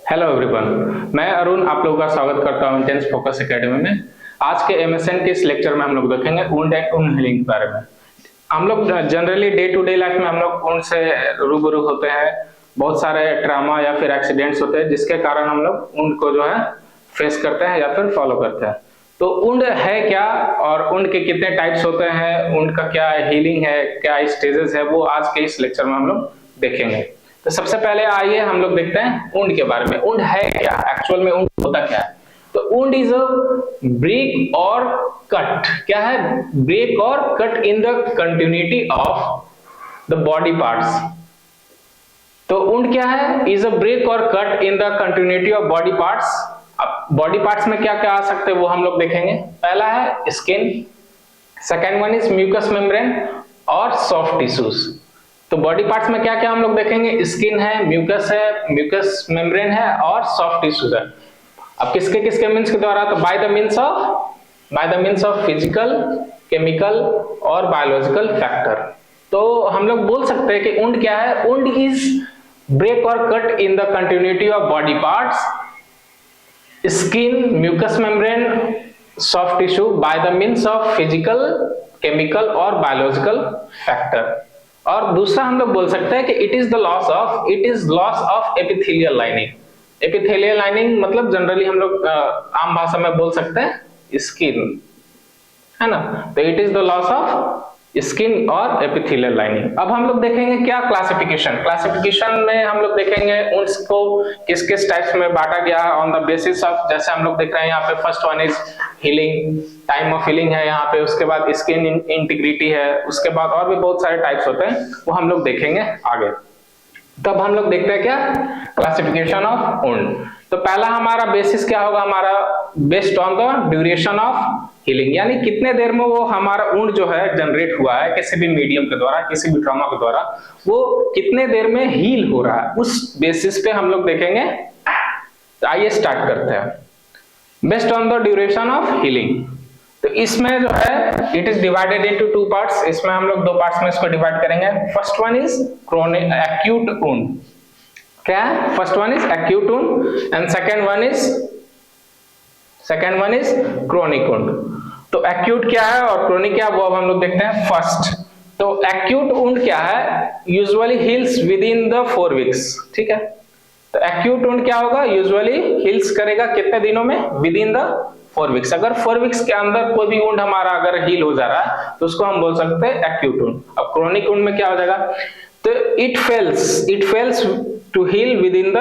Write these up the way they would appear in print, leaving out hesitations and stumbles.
Hello everyone, मैं अरुण आप लोगों का स्वागत करता हूं इंटेंस फोकस एकेडमी में। आज के एमएसएन के इस लेक्चर में हम लोग देखेंगे वुंड एंड वुंड हीलिंग के बारे में। हम लोग generally day to day life में हम लोग वुंड से रूबरू होते हैं। बहुत सारे ट्रामा या फिर एक्सीडेंट्स होते हैं जिसके कारण हम लोग वुंड को जो है फेस करते हैं या फिर फॉलो करते हैं। तो वुंड है क्या और वुंड के कितने टाइप्स होते हैं, वुंड का क्या हीलिंग है, क्या स्टेजेस है, वो आज के इस लेक्चर में हम लोग देखेंगे। तो सबसे पहले आइए हम लोग देखते हैं वुंड के बारे में। वुंड है क्या, एक्चुअल में वुंड होता क्या है। तो वुंड इज अ ब्रेक और कट। क्या है? ब्रेक और cut in the continuity of the body parts. तो वुंड क्या है? इज अ ब्रेक और cut in the continuity of body parts. अब बॉडी पार्ट्स में क्या क्या आ सकते हैं वो हम लोग देखेंगे। पहला है skin, second one is mucus membrane और सॉफ्ट टिश्यूज। तो बॉडी पार्ट्स में क्या क्या हम लोग देखेंगे? स्किन है, म्यूकस मेम्ब्रेन है और सॉफ्ट टिश्यूज है। अब किसके किसके मीन्स के द्वारा? तो bye the means of physical, chemical और बायोलॉजिकल फैक्टर। तो हम लोग बोल सकते हैं कि वुंड क्या है? वुंड इज ब्रेक और cut in the continuity of body parts, skin, mucus membrane, soft tissue by the means of physical, chemical और बायोलॉजिकल फैक्टर। और दूसरा हम लोग बोल सकते हैं कि it is loss of epithelial lining. Epithelial lining मतलब जनरली हम लोग आम भाषा में बोल सकते हैं स्किन, है ना। तो it is the loss of skin और एपिथेलियल लाइनिंग। अब हम लोग देखेंगे क्या क्लासिफिकेशन में हम लोग देखेंगे वुंड्स को किस किस टाइप्स में बांटा गया ऑन द बेसिस ऑफ, जैसे हम लोग देख रहे हैं यहाँ पे first one is healing, time of healing है यहाँ पे, उसके बाद स्किन इंटीग्रिटी है, उसके बाद और भी बहुत सारे टाइप्स होते हैं वो हम लोग देखेंगे आगे। तब हम लोग देखते हैं क्या क्लासिफिकेशन ऑफ वुंड। तो पहला हमारा बेसिस क्या होगा? हमारा based on the duration of healing, यानी कितने देर में वो हमारा वुंड जो है जनरेट हुआ है किसी भी मीडियम के द्वारा, किसी भी ट्रॉमा के द्वारा, वो कितने देर में हील हो रहा है, उस बेसिस पे हम लोग देखेंगे। तो आइए स्टार्ट करते हैं। Based on the duration of healing, तो इसमें जो है it is divided into two parts. इसमें हम लोग दो पार्ट्स में इसको डिवाइड करेंगे। First one is chronic acute wound. क्या है? First one is acute wound and second one is chronic wound. तो एक्यूट क्या है और क्रोनिक क्या है वो अब हम लोग देखते हैं। फर्स्ट, तो एक्यूट वुंड क्या है? Usually heels with in the 4 weeks. ठीक है, तो एक्यूट वुंड क्या होगा? यूजुअली हील्स करेगा कितने दिनों में? With in the 4 weeks. अगर 4 वीक्स के अंदर कोई भी वुंड हमारा अगर हील हो जा रहा है तो उसको हम बोल सकते हैं एक्यूट वुंड। अब क्रोनिक वुंड में क्या हो जाएगा? तो it fails to heal within the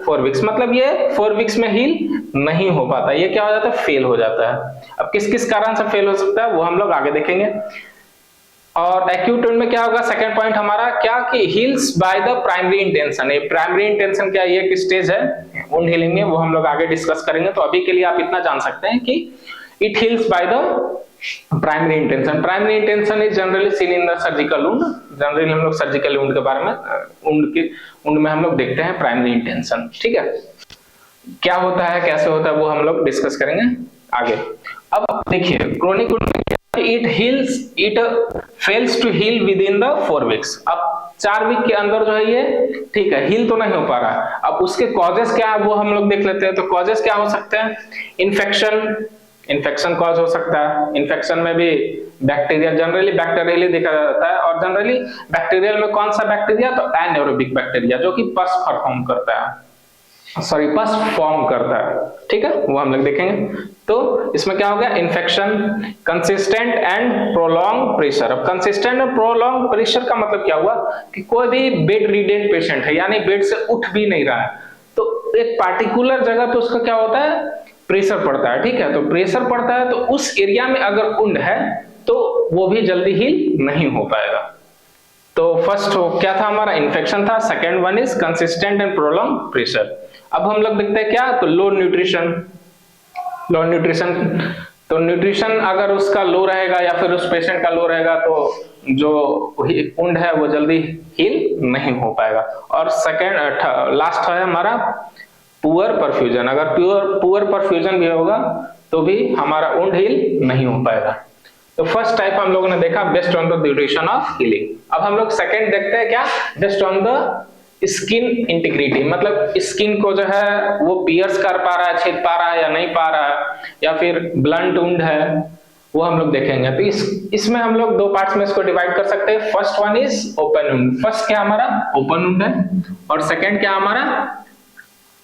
4 weeks, मतलब ये 4 वीक्स में हील नहीं हो पाता, ये क्या हो जाता है? फेल हो जाता है। अब किस किस कारण से फेल हो सकता है वो हम लोग आगे देखेंगे। और एक्यूट वुंड में क्या होगा? सेकंड पॉइंट हमारा क्या कि heels by the primary intention. ये प्राइमरी इंटेंशन क्या, ये एक स्टेज है वुंड हीलिंग में, वो हम लोग आगे डिस्कस करेंगे। तो अभी के लिए आप इतना जान सकते हैं कि it heels by the primary intention. Primary intention is generally seen in the surgical wound. Generally हम लोग सर्जिकल वुंड के बारे में वुंड में हम लोग देखते हैं प्राइमरी इंटेंशन। ठीक है, क्या होता है, कैसे होता है वो हम लोग डिस्कस करेंगे आगे। अब देखिए क्रोनिक वुंड में it fails to heal within the 4 weeks. अब 4 वीक के अंदर जो है ये ठीक है हील तो नहीं हो पा रहा है। अब उसके कॉजेस क्या है वो हम लोग देख लेते हैं। तो कॉजेस क्या हो सकते हैं? इन्फेक्शन कॉज हो सकता है। इन्फेक्शन में भी बैक्टीरिया, जनरली बैक्टीरियल देखा जाता है, और जनरली बैक्टीरियल में कौन सा बैक्टीरिया? तो एनारोबिक बैक्टीरिया जो कि पस फॉर्म करता है। ठीक है, वो हम लोग देखेंगे। तो इसमें क्या हो गया? Infection, consistent and prolong pressure. अब कंसिस्टेंट और प्रोलॉन्ग प्रेशर का मतलब क्या हुआ कि कोई भी बेड रिडेड पेशेंट है, यानी बेड से उठ भी नहीं रहा है, तो एक पार्टिकुलर जगह पे उसका क्या होता है? प्रेशर पड़ता है। ठीक है, तो प्रेशर पड़ता है तो उस एरिया में अगर वुंड है तो वो भी जल्दी हील नहीं हो पाएगा। तो फर्स्ट क्या था हमारा? इन्फेक्शन था। Second one is consistent and prolong pressure. अब हम लोग देखते हैं क्या? तो लो न्यूट्रिशन। तो न्यूट्रिशन अगर उसका लो रहेगा या फिर उस पेशेंट का लो रहेगा तो जो वुंड है वो जल्दी हील नहीं हो पाएगा। और सेकेंड लास्ट है हमारा पुअर परफ्यूजन। अगर पुअर परफ्यूजन भी होगा तो भी हमारा वुंड हील नहीं हो पाएगा। तो फर्स्ट टाइप हम लोगों ने देखा based on the duration of healing. अब हम लोग सेकंड देखते हैं क्या? Based on the skin integrity, मतलब स्किन को जो है वो पियर्स कर पा रहा है, छेद पा रहा है या नहीं पा रहा है, या फिर ब्लंट वुंड है, वो हम लोग देखेंगे। तो इसमें हम लोग दो पार्ट्स में इसको डिवाइड कर सकते हैं। First one is open wound. First क्या हमारा ओपन वुंड है, और सेकंड क्या हमारा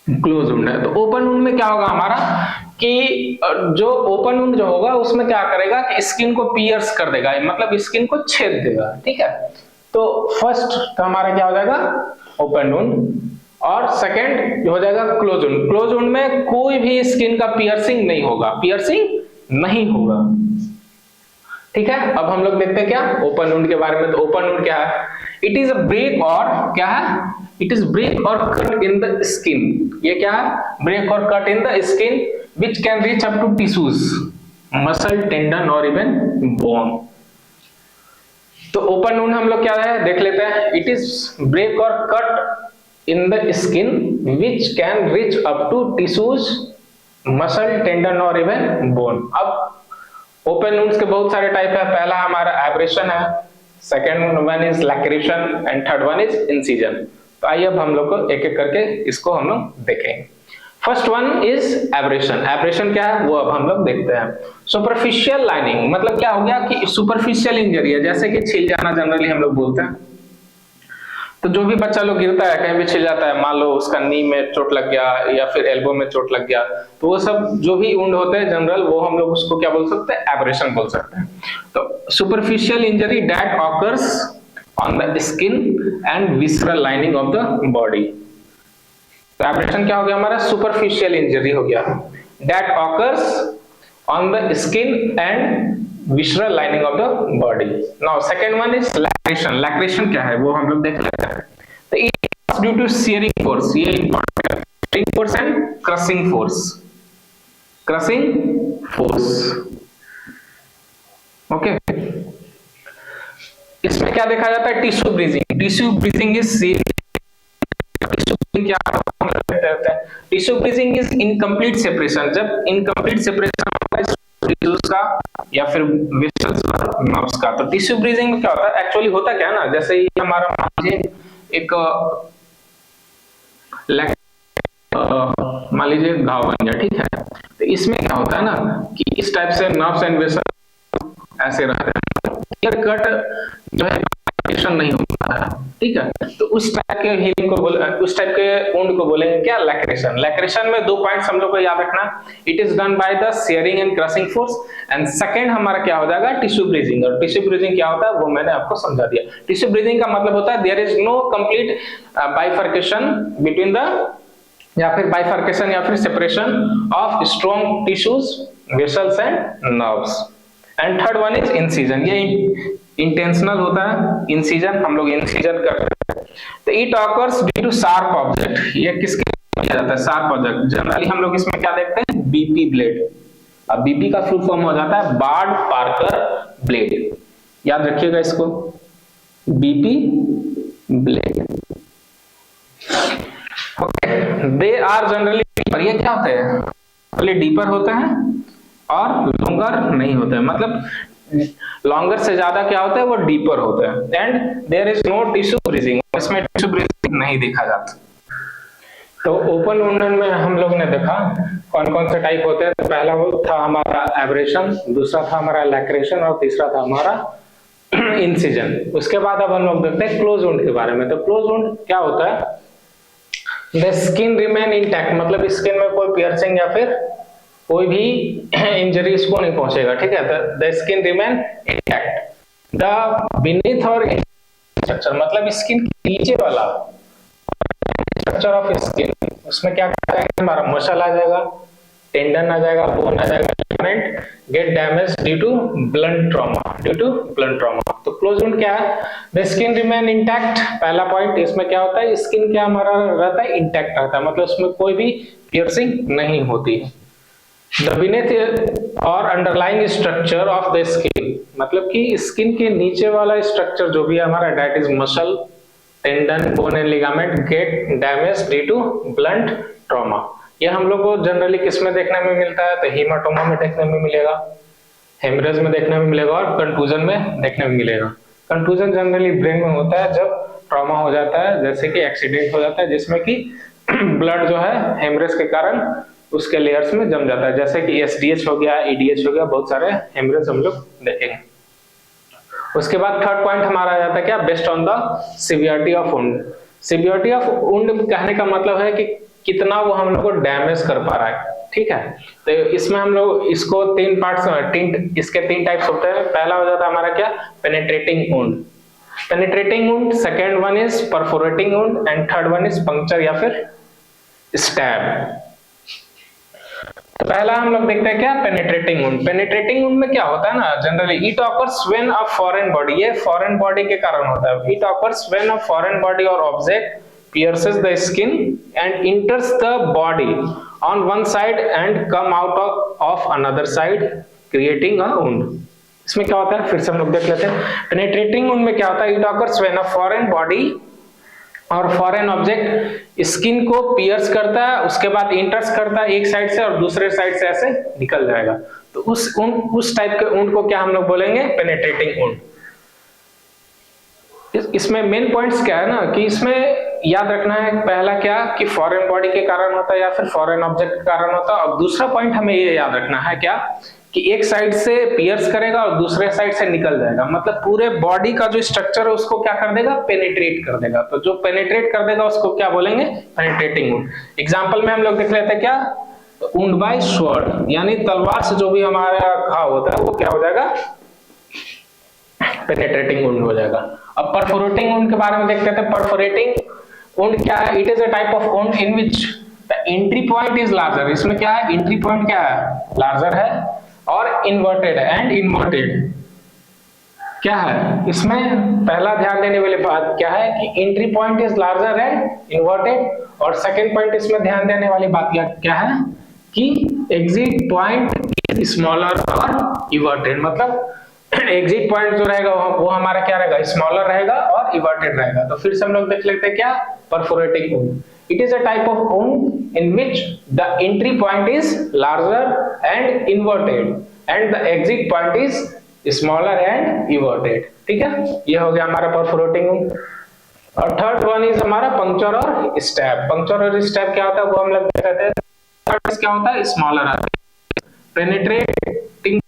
क्लोज वुंड है। तो ओपन वुंड में क्या होगा हमारा कि जो ओपन वुंड जो होगा उसमें क्या करेगा कि स्किन को पियर्स कर देगा, मतलब स्किन को छेद देगा, ठीक है। तो फर्स्ट तो हमारा क्या हो जाएगा ओपन वुंड, और सेकंड हो जाएगा क्लोज वुंड। क्लोज वुंड में कोई भी स्किन का पियर्सिंग नहीं होगा, पियर्सिंग नहीं होगा, ठीक है। अब हम लोग देखते हैं क्या ओपन वुंड के बारे में। तो ओपन वुंड क्या है, इट इज अ ब्रेक, और क्या है, इट इज ब्रेक और कट इन द स्किन। ये क्या है, ब्रेक और cut in the skin which can reach up to tissues, muscle, tendon और even bone। तो ओपन वुंड हम लोग क्या है देख लेते हैं। इट इज ब्रेक और cut in the skin which can reach up to tissues, muscle, tendon और even bone। अब ओपन वुंड्स के बहुत सारे टाइप है। पहला हमारा एब्रेशन है, second one is लैक्रेशन, and third one is incision. तो आइए अब हम लोग को एक एक करके इसको हम लोग देखेंगे। First one is abrasion. Abrasion क्या है वो अब हम लोग देखते हैं। सुपरफिशियल लाइनिंग मतलब क्या हो गया कि सुपरफिशियल इंजरी है, जैसे कि छिल जाना जनरली हम लोग बोलते हैं। तो जो भी बच्चा लोग गिरता है कहीं भी छिल जाता है, मान लो उसका नी में चोट लग गया या फिर एल्बो में चोट लग गया, तो वो सब जो भी वुंड होते हैं जनरल, वो हम लोग उसको क्या बोल सकते हैं, एब्रेशन बोल सकते हैं। तो superficial injury that occurs on the skin and visceral lining of the body. तो एब्रेशन क्या हो गया हमारा, सुपरफिशियल इंजरी हो गया, that occurs on the skin and visceral lining of the body. Now second one is laceration. Laceration क्या है वो हम लोग देख लेते हैं। तो it is due to shearing force, ये इंपॉर्टेंट है, shearing force and crushing force, crushing force, okay. इसमें क्या देखा जाता है, tissue bridging. Tissue bridging is क्या हम कहते हैं, tissue bridging is incomplete separation. जब इनकम्प्लीट सेपरेशन होता है टिश्यूज का या फिर वेसल्स और नर्व्स का। तो टिश्यू ब्रीजिंग में क्या होता है, एक्चुअली होता क्या है ना, जैसे ही हमारा एक मान लीजिए घाव बन गया, ठीक है। तो इसमें क्या होता है ना कि इस टाइप से नर्व्स एंड वेसल्स ऐसे रहते हैं, क्लियर कट जो है नहीं होता है, ठीक है। तो उस टाइप के हीलिंग को उस टाइप के वुंड को बोलेंगे क्या, लैक्रेशन। लैक्रेशन में दो पॉइंट्स हम लोग को याद रखना, it is done by the shearing and crushing force, and second हमारा क्या हो जाएगा, टिश्यू ब्रीजिंग। और टिश्यू ब्रीजिंग क्या होता है वो मैंने आपको समझा दिया। टिश्यू ब्रीजिंग का मतलब होता है there is no complete bifurcation between the, या फिर बाइफर्केशन या फिर separation of strong tissues, vessels and nerves. And third one is incision. ये इंटेंशनल होता है, इंसिजन हम लोग इंसिजन करते हैं। तो it occurs due to sharp object. ये किसके लिए किया जाता है, शार्प ऑब्जेक्ट। जनरली हम लोग इसमें क्या देखते हैं, बीपी ब्लेड। अब बीपी का फुल फॉर्म हो जाता है बार्ड पार्कर ब्लेड, याद रखिएगा इसको, BP blade, okay. They are generally deeper. ये क्या होते हैं, पहले डीपर होते हैं और लॉन्गर नहीं होते हैं, मतलब लॉन्गर से ज्यादा क्या होता है वो डीपर होता है। And there is no tissue bridging, इसमें टिश्यू ब्रीजिंग नहीं देखा जाता। तो ओपन वुंड में हम लोग ने देखा कौन कौन से टाइप होते हैं। तो पहला वो था हमारा एब्रेशन, दूसरा था हमारा लैक्रेशन, और तीसरा था हमारा इंसिजन। उसके बाद अब हम लोग देखते हैं क्लोज वुंड के बारे में। तो क्लोज वुंड क्या होता है, द स्किन रिमेन इंटैक्ट, मतलब स्किन में कोई पियर्सिंग या फिर कोई भी इंजरी इसको नहीं पहुंचेगा, ठीक है। The skin remain intact, the beneath और स्ट्रक्चर, मतलब स्किन के नीचे वाला स्ट्रक्चर ऑफ स्किन, उसमें क्या करेगा, हमारा मसल आ जाएगा, टेंडन आ जाएगा, बोन आ जाएगा, ligament get damage due to blunt trauma, due to blunt trauma. तो क्लोज वुंड क्या है, द स्किन रिमेन इंटैक्ट। पहला पॉइंट, इसमें क्या होता है, स्किन क्या हमारा रहता है, इंटैक्ट रहता है, मतलब उसमें कोई भी पियर्सिंग नहीं होती है। The beneath और underlying structure of the skin, मतलब कि स्किन के नीचे वाला स्ट्रक्चर जो भी है हमारा, that is muscle, tendon, bone and ligament get damage due to blunt trauma. ये हम लोग को जनरली किस में देखने में मिलता है, तो हीमाटोमा में देखने में मिलेगा, हेमरेज में देखने में मिलेगा, और कंटूजन में देखने में मिलेगा। कंटूजन जनरली ब्रेन में होता है जब ट्रॉमा हो जाता है, जैसे कि एक्सीडेंट हो जाता है जिसमें कि ब्लड जो है हेमरेज के कारण उसके लेयर्स में जम जाता है, जैसे कि एसडीएच हो गया, ईडीएच हो गया, बहुत सारे हेमरेज हम लोग देखेंगे। उसके बाद थर्ड पॉइंट हमारा आ जाता है क्या, based on the severity of wound. Severity of wound कहने का मतलब है कि कितना वो हम लोग को डैमेज कर पा रहा है, ठीक है। तो इसमें हम लोग इसको तीन पार्ट्स, इसके तीन टाइप्स होते हैं। पहला हो जाता है हमारा क्या, penetrating wound. Penetrating wound, second one is perforating wound and third one is puncture या फिर स्टैब। तो पहला हम लोग देखते हैं क्या, पेनिट्रेटिंग वुंड। पेनिट्रेटिंग वुंड में क्या होता है ना, generally it occurs when a foreign body, ये फॉरेन बॉडी के कारण होता है। It occurs when a foreign body और object pierces the skin and enters the body on one side and come out of another side creating a wound। इसमें क्या होता है, फिर से हम लोग देख लेते हैं। पेनिट्रेटिंग वुंड में क्या होता है, it occurs when a foreign body और फॉरेन ऑब्जेक्ट स्किन को पियर्स करता है, उसके बाद इंटर्स करता है एक साइड से और दूसरे साइड से ऐसे निकल जाएगा। तो उस टाइप के वुंड को क्या हम लोग बोलेंगे, पेनिट्रेटिंग वुंड। इसमें मेन पॉइंट्स क्या है ना, कि इसमें याद रखना है पहला क्या, कि फॉरेन बॉडी के कारण होता है या फिर फॉरेन ऑब्जेक्ट के कारण होता है। और दूसरा पॉइंट हमें ये याद रखना है क्या, कि एक साइड से पियर्स करेगा और दूसरे साइड से निकल जाएगा, मतलब पूरे बॉडी का जो स्ट्रक्चर है उसको क्या कर देगा, पेनिट्रेट कर देगा। तो जो पेनिट्रेट कर देगा उसको क्या बोलेंगे, पेनिट्रेटिंग वुंड। एग्जांपल में हम लोग देख लेते हैं क्या, वुंड बाय स्वॉर्ड, यानी तलवार से जो भी हमारा घाव होता है वो क्या हो जाएगा, पेनिट्रेटिंग वुंड हो जाएगा। अब परफोरेटिंग वुंड के बारे में देखते हैं। परफोरेटिंग वुंड क्या है, it is a type of wound in which the entry point is larger. इसमें क्या है, एंट्री पॉइंट क्या है, लार्जर है और इन्वर्टेड है एंड इन्वर्टेड क्या है। इसमें पहला ध्यान देने वाली बात क्या है, कि entry point is larger and inverted, और सेकंड पॉइंट इसमें ध्यान देने वाली बात क्या है, कि एग्जिट पॉइंट इज स्मॉलर और इन्वर्टेड। मतलब एग्जिट पॉइंट जो रहेगा वो हमारा क्या रहेगा, स्मॉलर रहेगा और इवर्टेड रहेगा। तो फिर से हम लोग देख लेते हैं क्या, perforating wound. It is a type of wound in which the entry point is larger and inverted and the exit point is smaller and everted, ठीक है। ये हो गया हमारा परफोरेटिंग वुंड। और थर्ड वन इज हमारा पंक्चर और stab. Puncture और स्टैब क्या होता है वो हम लोग देख लेते हैं। थर्ड क्या होता है, स्मॉलर। पेनिट्रेटिंग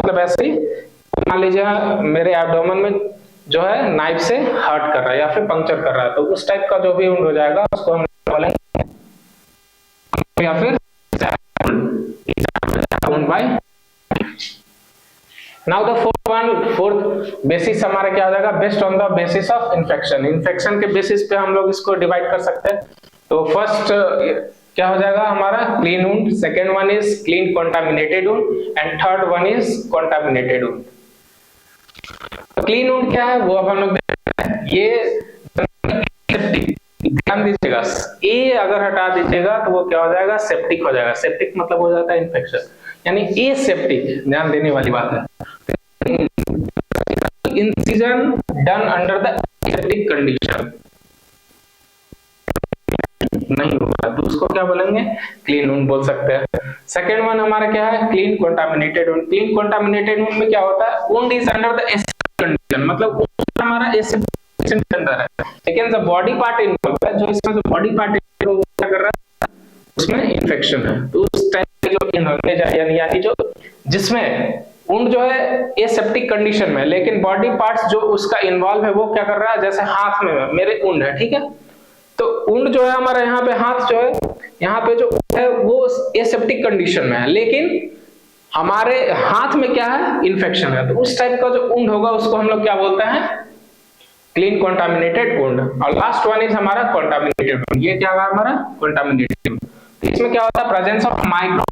मतलब ऐसे ही मान लीजिए मेरे एब्डोमेन में जो है नाइफ से हर्ट कर रहा है या फिर पंक्चर कर रहा है, तो उस टाइप का जो भी वुंड हो जाएगा उसको हम बोलेंगे या फिर wound by. Now the fourth basis हमारा क्या हो जाएगा, based on the basis of infection. Infection के बेसिस पे हम लोग इसको डिवाइड कर सकते हैं। तो फर्स्ट क्या हो जाएगा हमारा, clean wound, second one is clean contaminated wound and third one is contaminated wound. Clean wound क्या है वो अब हम लोग ये ध्यान दीजिएगा, ए अगर हटा दीजिएगा तो वो क्या हो जाएगा, सेप्टिक हो जाएगा। सेप्टिक मतलब हो जाता है इन्फेक्शन, यानी ए सेप्टिक, ध्यान देने वाली बात है। Incision done under the aseptic condition नहीं होगा तो उसको क्या बोलेंगे, क्लीन वुंड बोल सकते हैं। सेकेंड वन हमारा क्या है, clean contaminated wound. Clean contaminated wound में क्या होता है, wound is under the aseptic condition, मतलब हमारा एसेप्टिक कंडीशन के अंदर है, लेकिन द बॉडी पार्ट इन्वॉल्व है, जो इसमें जो बॉडी पार्ट वो क्या कर रहा है, उसमें इन्फेक्शन है। तो उस टाइप के जो इन्वॉल्व है यानी जो जिसमें वुंड जो है एसेप्टिक कंडीशन में, लेकिन बॉडी पार्ट्स जो उसका इन्वॉल्व है वो क्या कर रहा है, जैसे हाथ में मेरे वुंड है, ठीक है, तो वुंड जो है हमारा यहाँ पे हाथ जो है, यहाँ पे जो है वो एसेप्टिक कंडीशन में है, लेकिन हमारे हाथ में क्या है, इन्फेक्शन है। तो उस टाइप का जो वुंड होगा उसको हम लोग क्या बोलते हैं, क्लीन कंटामिनेटेड वुंड। और लास्ट वन इज हमारा कंटामिनेटेड वुंड। ये क्या है हमारा कंटामिनेटेड वुंड। तो इसमें क्या होता है, प्रेजेंस ऑफ माइक्रो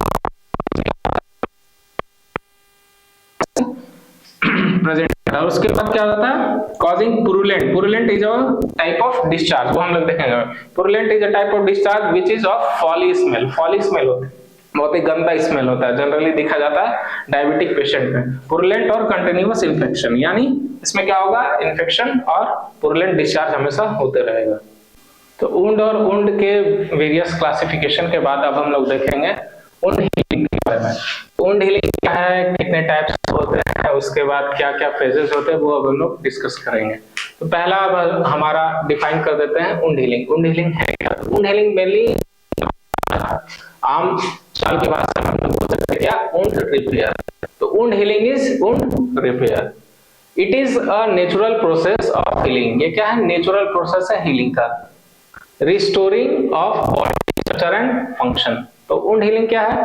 प्रेजेंट, और उसके बाद क्या होता है, causing purulent. Purulent is a type of discharge, वो हम लोग देखेंगे। Purulent is a type of discharge which is of foully smell. Foully smell होता है, बहुत ही गंदा स्मेल होता है, जनरली देखा जाता है डायबिटिक पेशेंट में। पुरुलेंट और कंटिन्यूअस इन्फेक्शन, यानी इसमें क्या होगा, इन्फेक्शन और पुरुलेंट डिस्चार्ज हमेशा होते रहेगा। तो वुंड और वुंड के वेरियस क्लासिफिकेशन के बाद अब हम लोग देखेंगे वुंड हीलिंग के बारे में। वुंड हीलिंग क्या है, कितने टाइप्स होते हैं, इसके बाद क्या क्या फेजेस होते हैं वो अब हम लोग डिस्कस करेंगे। तो पहला अब हमारा डिफाइन कर देते हैं वुंड हीलिंग। वुंड हीलिंग है क्या? वुंड हीलिंग मेनली आम चाल की भाषा में हम लोग बोल सकते हैं क्या? Wound repair. तो wound healing is wound repair. It is a natural process of healing. ये क्या है? नेचुरल प्रोसेस है हीलिंग का। Restoring of body structure and function. तो वुंड हीलिंग क्या है?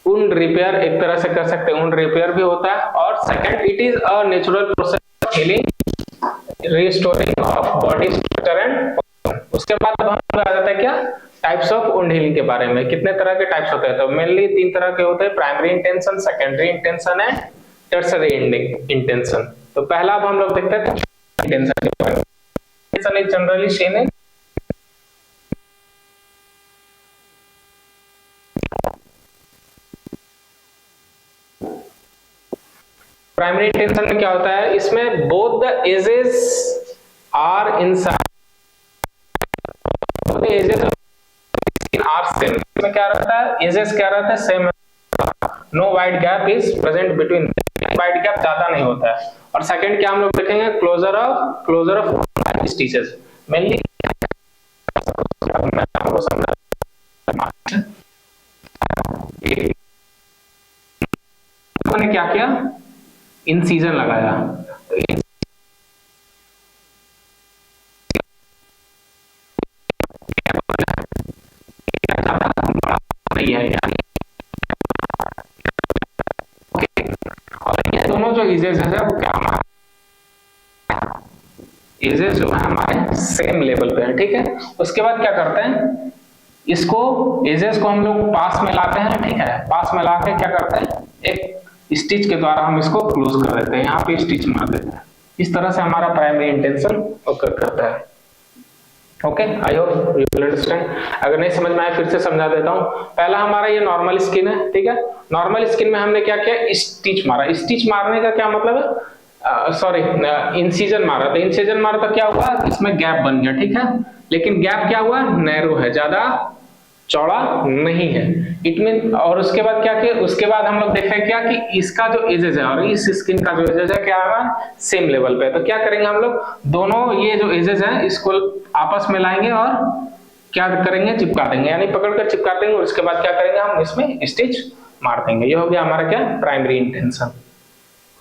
वुंड रिपेयर एक तरह से कर सकते हैं, वुंड रिपेयर भी होता है। और second, it is a natural process of healing restoring of body structure and function. उसके बाद अब हम आ जाता है क्या? टाइप्स ऑफ वुंड हीलिंग के बारे में। कितने तरह के टाइप्स होते हैं? तो मेनली 3 तरह के होते हैं, primary intention, secondary intention and tertiary intention. तो पहला अब हम लोग देखते हैं इंटेंशन के बारे में। Intention is generally seen in primary intention में क्या होता है? इसमें both the edges are inside edges are same. इसमें क्या रहता है? एजेस क्या रहता है? Same. No wide gap is present between. Wide gap ज्यादा नहीं होता है। और सेकंड क्या हम लोग देखेंगे? Closure of stitches. मेनली मैंने क्या किया? इंसिजन लगाया। तो नहीं है यानी और ये दोनों जो एजेस है वो क्या हमारे एजेस जो है हमारे सेम लेवल पे है, ठीक है। उसके बाद क्या करते हैं? इसको एजेस को हम लोग पास में लाते हैं, ठीक है। पास में लाके क्या करते हैं? एक स्टिच के द्वारा हम इसको क्लोज कर देते हैं, यहाँ पे स्टिच मार देते हैं। इस तरह से हमारा प्राइमरी इंटेंशन ओकर करता है। Okay, I hope you will understand. अगर नहीं समझ में आया फिर से समझा देता हूँ। पहला हमारा ये नॉर्मल स्किन है, ठीक है। नॉर्मल स्किन में हमने क्या किया? स्टिच मारा। स्टिच मारने का क्या मतलब है? सॉरी, इंसिजन मारा। तो इंसिजन मारा तो क्या हुआ? इसमें गैप बन गया, ठीक है। लेकिन गैप क्या हुआ? नैरो है, ज्यादा चौड़ा नहीं है। इट मीन, और उसके बाद क्या किया? उसके बाद हम लोग देख रहे हैं क्या कि इसका जो एजेस है और इस स्किन का जो एजेस है क्या है? सेम लेवल पे। तो क्या करेंगे हम लोग? दोनों ये जो एजेस है इसको आपस में लाएंगे और क्या करेंगे? चिपका देंगे, यानी पकड़कर चिपका देंगे। और उसके बाद क्या करेंगे? हम इसमें स्टिच मार देंगे। ये हो गया हमारा क्या? Primary intention.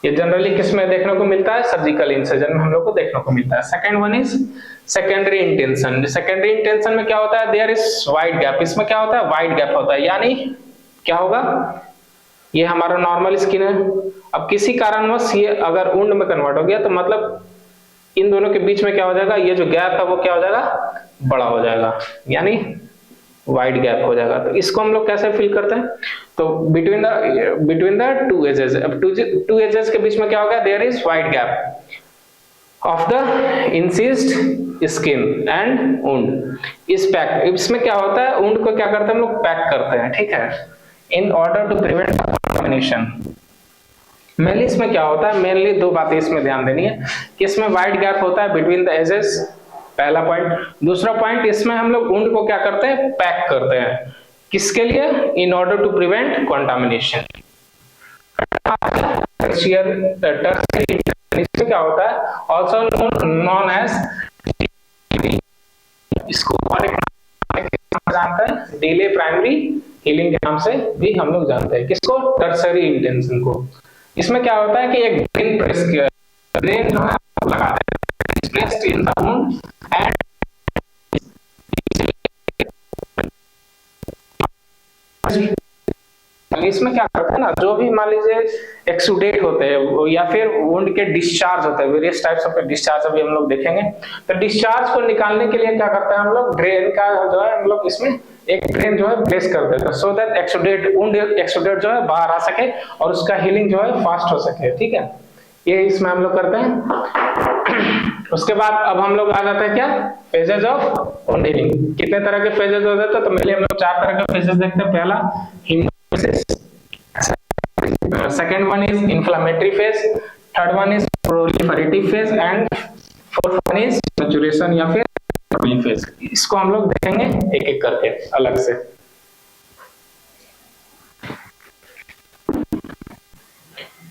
ये जनरली किस में देखने को मिलता है? सर्जिकल इंसिजन में हम लोग को देखने को मिलता है। Second one is secondary intention. Secondary intention में क्या होता है? There is wide gap. इसमें क्या होता है? वाइड गैप होता है। यानी क्या होगा? ये हमारा नॉर्मल स्किन है। अब किसी कारणवश ये अगर वुंड में कन्वर्ट हो गया तो मतलब इन दोनों के बीच में क्या हो जाएगा? ये जो गैप है वो क्या हो जाएगा? बड़ा हो जाएगा, यानी वाइड गैप हो जाएगा। तो इसको हम लोग कैसे फिल करते हैं? तो बिटवीन द टू एजेस। अब टू एजेस के बीच में क्या होगा? There is wide gap of the incised skin and wound is packed. इसमें क्या होता है? वुंड को क्या करते हैं हम लोग? पैक करते हैं, ठीक है, in order to prevent contamination. Mainly इसमें क्या होता है? मेनली 2 बातें इसमें ध्यान देनी है कि इसमें वाइड गैप होता है बिटवीन द एजेस, पहला पॉइंट। दूसरा पॉइंट, इसमें हम लोग वुंड को क्या करते हैं? पैक करते हैं। किसके लिए? In order to prevent contamination. इसमें क्या होता है? ऑल्सो नॉन एज, इसको जानते हैं डिले प्राइमरी हीलिंग के नाम से भी हम लोग जानते हैं। किसको? टर्सरी इंटेंशन को। इसमें क्या होता है कि एक ड्रेन प्रेस किया, ड्रेन जो है लगा देते हैं इन द वुंड एंड इसमें क्या करते हैं ना, जो भी मान लीजिए एक्सुडेट होते हैं या फिर वुंड के डिस्चार्ज होते हैं, वेरियस टाइप्स ऑफ डिस्चार्ज अभी हम लोग देखेंगे। तो डिस्चार्ज को निकालने के लिए क्या करते हैं हम लोग? ड्रेन का जो है हम लोग इसमें एक ड्रेन जो है प्लेस कर देते हैं, so that exudate wound exudate जो है बाहर आ सके और उसका हीलिंग जो है फास्ट हो सके, ठीक है। ये इसमें हम लोग करते हैं। उसके बाद अब हम लोग आ जाते हैं क्या? Phases of wound healing. कितने तरह के फेजेस होते हैं? तो पहले हम लोग 4 तरह के फेजेस देखते हैं। पहला hemolysis, second one is inflammatory phase, third one is proliferative phase and fourth one is maturation या फिर early phase। इसको हम लोग देखेंगे एक एक करके अलग से।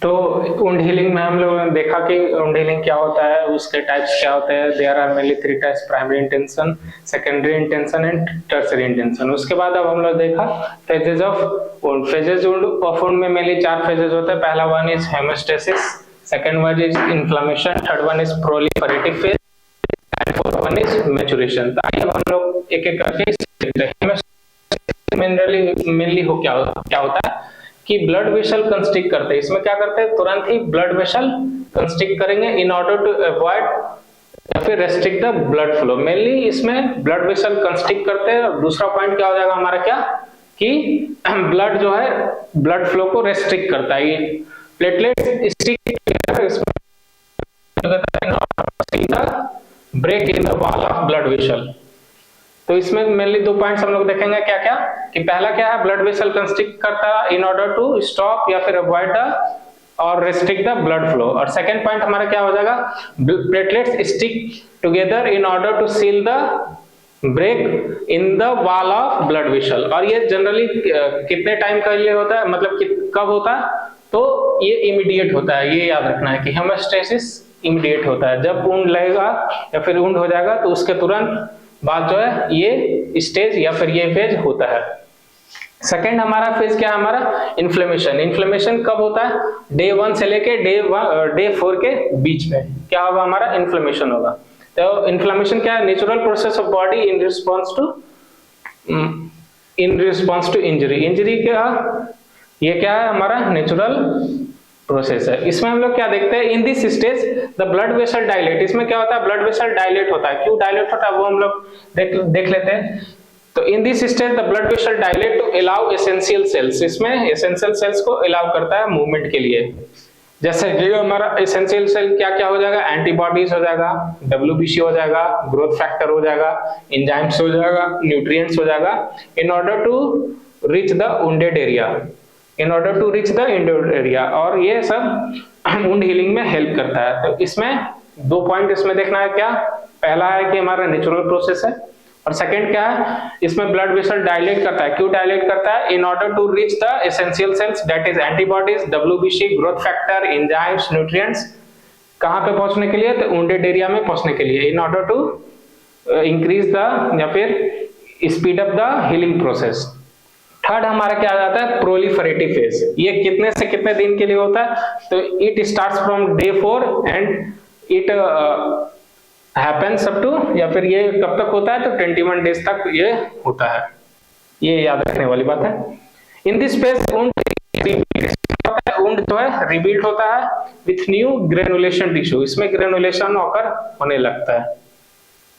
तो वुंड हीलिंग में हम लोगों ने देखा कि वुंड हीलिंग क्या होता है, उसके टाइप्स क्या होते हैं। There are mainly 3 types: primary intention, secondary intention and tertiary intention. उसके बाद अब हम लोग देखा phases of wound. Phases of wound में मेनली 4 फेजेस होते हैं। पहला one is haemostasis, second one is inflammation, third one is proliferative phase and fourth one is maturation. तो आइए हम लोग एक एक करके देखते हैं। मेनली क्या होता है कि ब्लड वेसल कंस्ट्रिक्ट करते हैं। इसमें क्या करते हैं, तुरंत ही ब्लड वेसल कंस्ट्रिक्ट करेंगे इन ऑर्डर टू अवॉइड या फिर restrict the blood flow. Mainly इसमें ब्लड वेसल कंस्ट्रिक्ट करते हैं। और दूसरा पॉइंट क्या हो जाएगा हमारा, क्या कि ब्लड जो है ब्लड फ्लो को रेस्ट्रिक्ट करता है। ये platelet stick break in the wall of blood vessel. तो इसमें मेनली 2 पॉइंट्स हम लोग देखेंगे। क्या क्या कि पहला क्या है, ब्लड वेसल कंस्ट्रिक्ट करता है इन ऑर्डर टू स्टॉप या फिर अवॉइड द और रेस्ट्रिक्ट द ब्लड फ्लो। और सेकंड पॉइंट हमारा क्या हो जाएगा, platelets stick together in order to seal the break in the wall of blood vessel. और ये जनरली कितने टाइम के लिए होता है, मतलब कब होता है, तो ये इमीडिएट होता है। ये याद रखना है कि हेमोस्टेसिस इमीडिएट होता है। जब वुंड लगेगा या फिर वुंड हो जाएगा तो उसके तुरंत बाद जो है ये स्टेज या फिर ये फेज होता है। सेकंड हमारा फेज क्या है, हमारा इन्फ्लेमेशन। इन्फ्लेमेशन कब होता है, डे 1 से लेके डे 4 के बीच में क्या होगा, हमारा इन्फ्लेमेशन होगा। तो इन्फ्लेमेशन क्या है, natural process of body in response to injury. Injury क्या, ये क्या है, हमारा नेचुरल प्रोसेस है। इसमें हम लोग क्या देखते हैं, इन this stage the blood vessel dilate. इसमें क्या होता है, ब्लड वेसल डायलेट होता है। क्यों डायलेट होता है वो हम लोग देख लेते हैं। तो in this stage the blood vessel dilate to allow essential cells. इसमें एसेंशियल सेल्स को अलाउ करता है मूवमेंट के लिए। जैसे जो हमारा एसेंशियल सेल क्या क्या हो जाएगा, एंटीबॉडीज हो जाएगा, WBC हो जाएगा, ग्रोथ फैक्टर हो जाएगा, एंजाइम्स हो जाएगा, न्यूट्रिएंट्स हो जाएगा, in order to reach the wounded area, और ये सब वुंड हीलिंग में हेल्प करता है। तो इसमें 2 पॉइंट इसमें देखना है। क्या पहला है कि हमारा नेचुरल प्रोसेस है, और सेकंड क्या है, इसमें ब्लड वेसल डायलेट करता है। क्यों डायलेट करता है, in order to reach the essential cells that is antibodies, WBC, growth factor, enzymes, nutrients. कहां पे पहुंचने के लिए, तो वुंडेड एरिया में पहुंचने के लिए, in order to increase the या फिर speed up the healing process. Third हमारा क्या आ जाता है, प्रोलिफरेटिव फेज। ये कितने से कितने दिन के लिए होता है, तो it starts from day 4 and it happens up to, या फिर ये कब तक होता है, तो 21 डेज तक ये होता है। ये याद रखने वाली बात है। इन दिस फेज वुंड जो है रिबिल्ड होता है विथ न्यू ग्रेनुलेशन टिश्यू। इसमें ग्रेनुलेशन ऑकर होने लगता है,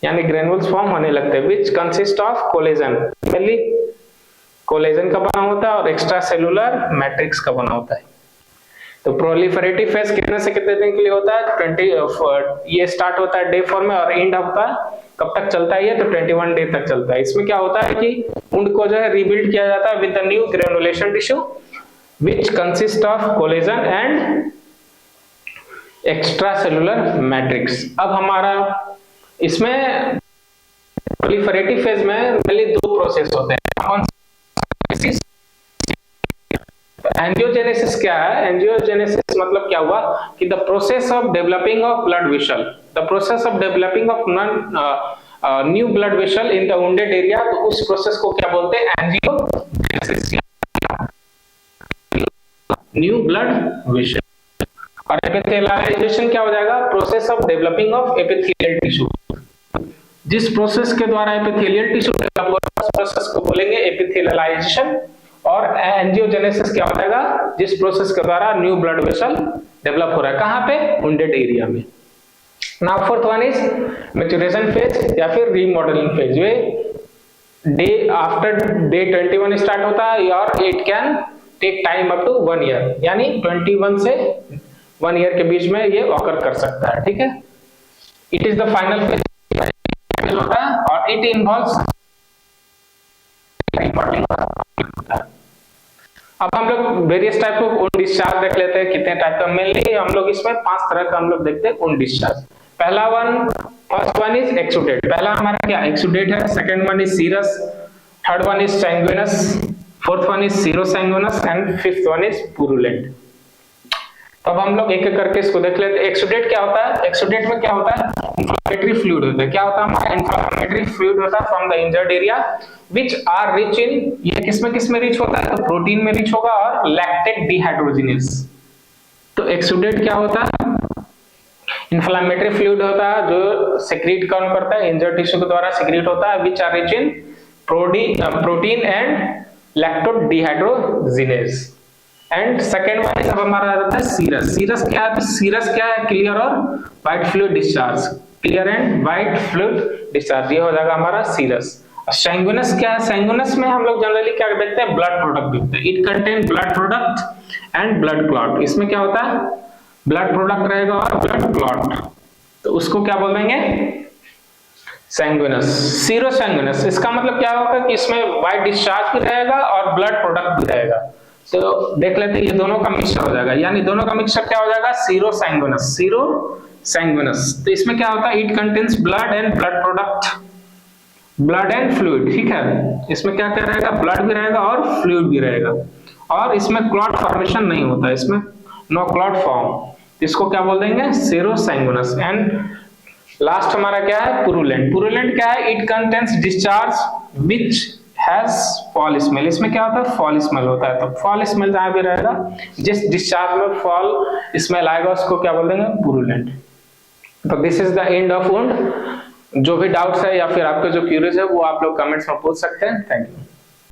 यानी ग्रेनुल्स फॉर्म होने लगते हैं, which consist of collagen. Mainly collagen का बना होता है और एक्स्ट्रा सेलुलर मैट्रिक्स का बना होता है। तो प्रोलिफरेटिव फेज कितने से कितने दिन के लिए होता है, 20, ये स्टार्ट होता है डे 4 में और एंड होता है, कब तक चलता है ये, तो 21 डे तक चलता है। इसमें क्या होता है कि वुंड को जो है रिबिल्ड किया जाता है with the new granulation tissue which consist of collagen and extra cellular matrix. अब हमारा इसमें प्रोलिफरेटिव फेज में मेनली 2 प्रोसेस होते हैं। एंजियोजेनेसिस क्या है, एंजियोजेनेसिस मतलब क्या हुआ कि the process of developing of blood vessel, the process of developing of new blood vessel in the wounded area. तो उस प्रोसेस को क्या बोलते हैं, एंजियोजेनेसिस, न्यू ब्लड वेसल। और एपिथेलियलाइजेशन क्या हो जाएगा, process of developing of epithelial tissue. जिस प्रोसेस के द्वारा एपिथेलियल टिश्यू डेवलप हो रहा है उस प्रोसेस को बोलेंगे एपिथेलियलाइजेशन। और एंजियोजेनेसिस क्या हो जाएगा, जिस प्रोसेस के द्वारा न्यू ब्लड वेसल डेवलप हो रहा है, कहां पे, वुंडेड एरिया में। Now fourth one is maturation phase या फिर रीमॉडलिंग फेज। वे डे आफ्टर डे 21 स्टार्ट होता है और it can take time up to 1 year, यानी 21 से 1 ईयर के बीच में ये ऑकर कर सकता है। ठीक है, it is the final phase होता है और इट इन्वॉल्व्स रीमॉडलिंग होता है। अब हम लोग various type of wound discharge देख लेते हैं, कितने टाइप का। मेनली हम लोग इसमें 5 तरह का हम लोग देखते हैं वुंड डिस्चार्ज। पहला one, first one is exudate. पहला हमारा क्या एक्सुडेट है, second one is serous, third one is sanguineous, fourth one is serosanguineous and fifth one is purulent. तो अब हम लोग एक एक करके इसको देख लेते हैं। एक्सुडेट क्या होता है? एक्सुडेट में क्या होता है? इंफ्लेमेटरी फ्लूइड होता है। क्या होता है हमारा? इंफ्लेमेटरी फ्लूइड होता है from the injured area which are rich in, ये किसमें रिच होता है? तो प्रोटीन में रिच होगा और लैक्टेट डिहाइड्रोजिनेज। तो एक्सुडेट क्या होता है? इंफ्लेमेटरी फ्लूइड होता है जो सेक्रेट कौन करता है? इंजर्ड टिश्यू के द्वारा सेक्रेट होता है, which are rich in protein and lactate dehydrogenase. And second one अब हमारा आ जाता है सीरस। सीरस क्या है? सीरस क्या है? क्लियर और white fluid discharge, clear and white fluid discharge, ये हो जाएगा हमारा सीरस। सैंगुइनस क्या है? सैंगुइनस में हम लोग जनरली क्या देखते हैं? ब्लड प्रोडक्ट देखते हैं। It contain blood product and blood clot. इसमें क्या होता है? ब्लड प्रोडक्ट रहेगा और ब्लड क्लॉट, तो उसको क्या बोल देंगे? सैंगुइनस। सीरो सैंगुइनस इसका मतलब क्या होगा कि इसमें व्हाइट डिस्चार्ज भी रहेगा और ब्लड प्रोडक्ट भी रहेगा। तो देख लेते हैं, ये दोनों का मिक्सचर हो जाएगा, यानी दोनों का मिक्सचर क्या हो जाएगा? सीरो सैंगुइनस। सीरो सैंगुइनस। तो इसमें क्या होता है? It contains blood and blood product, blood and fluid, ठीक है। इसमें क्या क्या रहेगा? ब्लड भी रहेगा और फ्लूइड भी रहेगा, और इसमें क्लॉट फॉर्मेशन नहीं होता है, इसमें नो क्लॉट फॉर्म। इसको क्या बोल देंगे? सीरो सैंगुइनस। एंड लास्ट हमारा क्या है? पुरुलेंट। पुरुलेंट क्या है? It contains discharge which has fall smell. इसमें क्या होता है? फॉल स्मेल होता है। तो फॉल स्मेल जहां भी रहेगा, जिस डिस्चार्ज में फॉल स्मेल आएगा उसको क्या बोल देंगे? पुरुलेंट। तो this is the end of wound. जो भी डाउट्स है या फिर आपके जो क्यूरीज है वो आप लोग कमेंट्स में पूछ सकते हैं। Thank you.